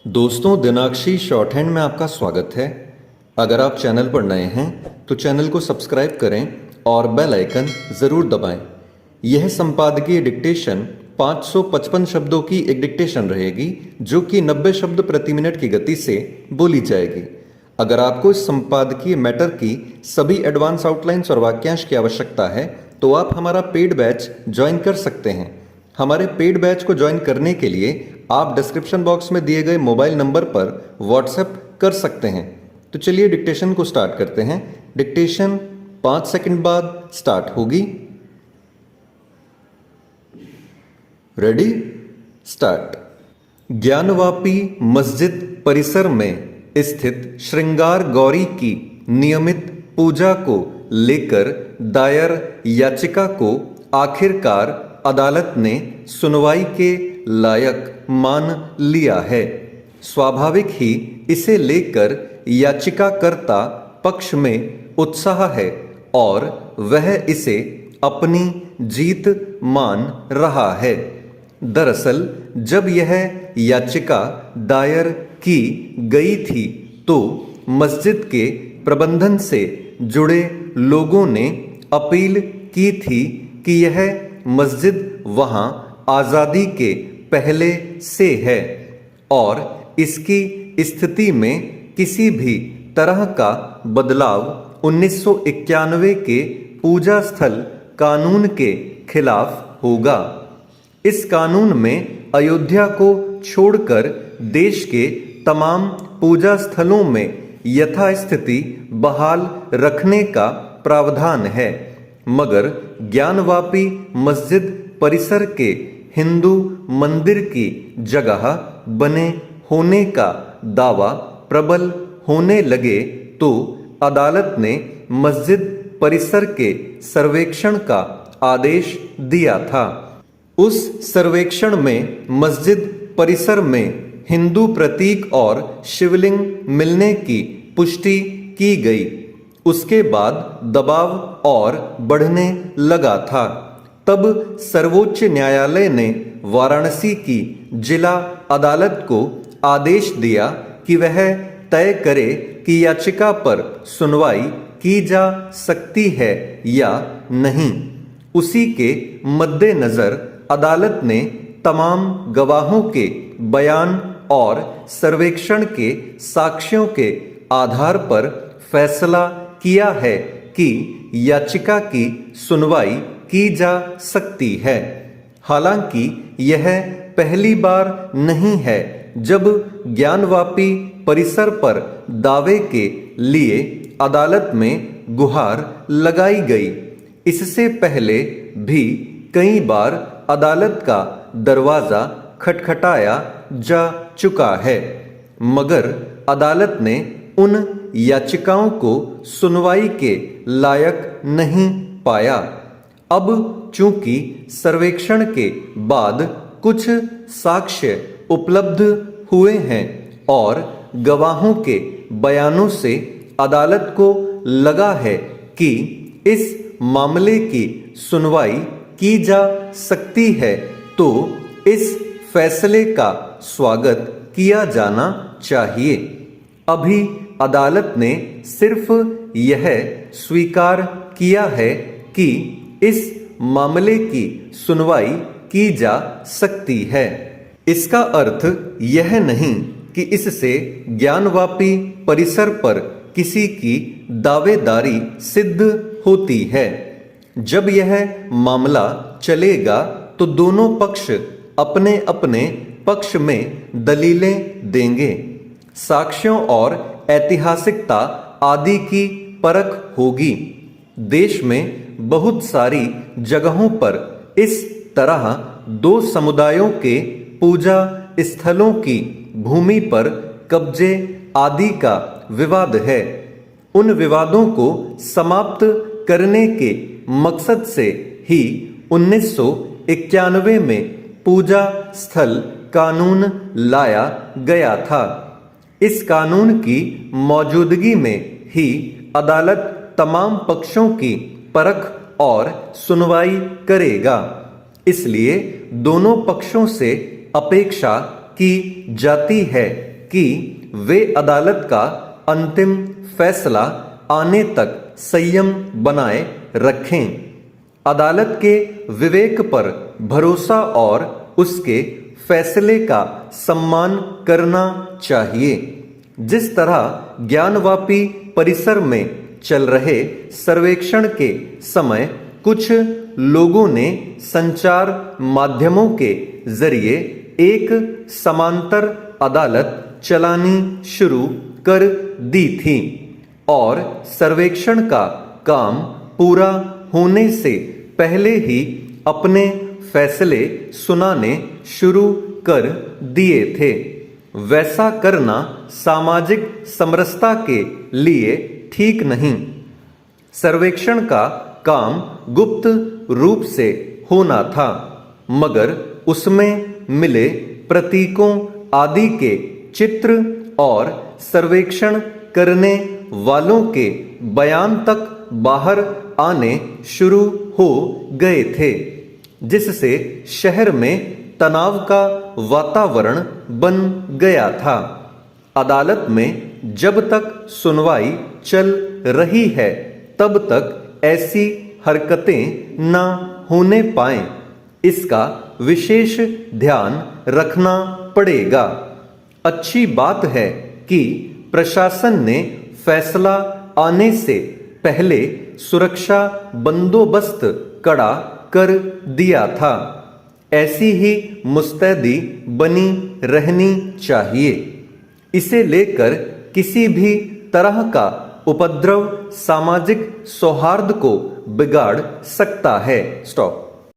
दोस्तों, दिनाक्षी short hand में आपका स्वागत है। अगर आप चैनल पर नए हैं तो चैनल को सब्सक्राइब करें और बेल आइकन ज़रूर दबाएं। यह संपादकीय डिक्टेशन 555 शब्दों की एक डिक्टेशन रहेगी जो कि 90 शब्द प्रति मिनट की गति से बोली जाएगी। अगर आपको इस संपादकीय मैटर की सभी एडवांस आउटलाइंस और वाक्यांश की आवश्यकता है तो आप हमारा पेड बैच ज्वाइन कर सकते हैं। हमारे पेड बैच को ज्वाइन करने के लिए आप डिस्क्रिप्शन बॉक्स में दिए गए मोबाइल नंबर पर व्हाट्सएप कर सकते हैं। तो चलिए डिक्टेशन को स्टार्ट करते हैं। डिक्टेशन 5 सेकंड बाद स्टार्ट होगी। Ready, start. ज्ञानवापी मस्जिद परिसर में स्थित श्रृंगार गौरी की नियमित पूजा को लेकर दायर याचिका को आखिरकार अदालत ने सुनवाई के लायक मान लिया है। स्वाभाविक ही इसे लेकर याचिकाकर्ता पक्ष में उत्साह है और वह इसे अपनी जीत मान रहा है। दरअसल जब यह याचिका दायर की गई थी तो मस्जिद के प्रबंधन से जुड़े लोगों ने अपील की थी कि यह मस्जिद वहां आज़ादी के पहले से है और इसकी स्थिति में किसी भी तरह का बदलाव 1991 के पूजा स्थल कानून के खिलाफ होगा। इस कानून में अयोध्या को छोड़कर देश के तमाम पूजा स्थलों में यथास्थिति बहाल रखने का प्रावधान है, मगर ज्ञानवापी मस्जिद परिसर के हिंदू मंदिर की जगह बने होने का दावा प्रबल होने लगे तो अदालत ने मस्जिद परिसर के सर्वेक्षण का आदेश दिया था। उस सर्वेक्षण में मस्जिद परिसर में हिंदू प्रतीक और शिवलिंग मिलने की पुष्टि की गई। उसके बाद दबाव और बढ़ने लगा था। तब सर्वोच्च न्यायालय ने वाराणसी की जिला अदालत को आदेश दिया कि वह तय करे कि याचिका पर सुनवाई की जा सकती है या नहीं। उसी के मद्देनजर अदालत ने तमाम गवाहों के बयान और सर्वेक्षण के साक्ष्यों के आधार पर फैसला किया है कि याचिका की सुनवाई की जा सकती है। हालांकि यह पहली बार नहीं है जब ज्ञानवापी परिसर पर दावे के लिए अदालत में गुहार लगाई गई। इससे पहले भी कई बार अदालत का दरवाजा खटखटाया जा चुका है, मगर अदालत ने उन याचिकाओं को सुनवाई के लायक नहीं पाया। अब चूंकि सर्वेक्षण के बाद कुछ साक्ष्य उपलब्ध हुए हैं और गवाहों के बयानों से अदालत को लगा है कि इस मामले की सुनवाई की जा सकती है, तो इस फैसले का स्वागत किया जाना चाहिए। अभी अदालत ने सिर्फ यह स्वीकार किया है कि इस मामले की सुनवाई की जा सकती है। इसका अर्थ यह नहीं कि इससे ज्ञानवापी परिसर पर किसी की दावेदारी सिद्ध होती है। जब यह मामला चलेगा तो दोनों पक्ष अपने अपने पक्ष में दलीलें देंगे। साक्ष्यों और ऐतिहासिकता आदि की परख होगी। देश में बहुत सारी जगहों पर इस तरह दो समुदायों के पूजा स्थलों की भूमि पर कब्जे आदि का विवाद है। उन विवादों को समाप्त करने के मकसद से ही 1991 में पूजा स्थल कानून लाया गया था। इस कानून की मौजूदगी में ही अदालत तमाम पक्षों की परख और सुनवाई करेगा। इसलिए दोनों पक्षों से अपेक्षा की जाती है कि वे अदालत का अंतिम फैसला आने तक संयम बनाए रखें। अदालत के विवेक पर भरोसा और उसके फैसले का सम्मान करना चाहिए। जिस तरह ज्ञानवापी परिसर में चल रहे सर्वेक्षण के समय कुछ लोगों ने संचार माध्यमों के जरिए एक समांतर अदालत चलानी शुरू कर दी थी और सर्वेक्षण का काम पूरा होने से पहले ही अपने फैसले सुनाने शुरू कर दिए थे। वैसा करना सामाजिक समरसता के लिए ठीक नहीं। सर्वेक्षण का काम गुप्त रूप से होना था, मगर उसमें मिले प्रतीकों आदि के चित्र और सर्वेक्षण करने वालों के बयान तक बाहर आने शुरू हो गए थे, जिससे शहर में तनाव का वातावरण बन गया था। अदालत में जब तक सुनवाई चल रही है तब तक ऐसी हरकतें न होने पाएं, इसका विशेष ध्यान रखना पड़ेगा। अच्छी बात है कि प्रशासन ने फैसला आने से पहले सुरक्षा बंदोबस्त कड़ा कर दिया था। ऐसी ही मुस्तैदी बनी रहनी चाहिए। इसे लेकर किसी भी तरह का उपद्रव सामाजिक सौहार्द को बिगाड़ सकता है। स्टॉप।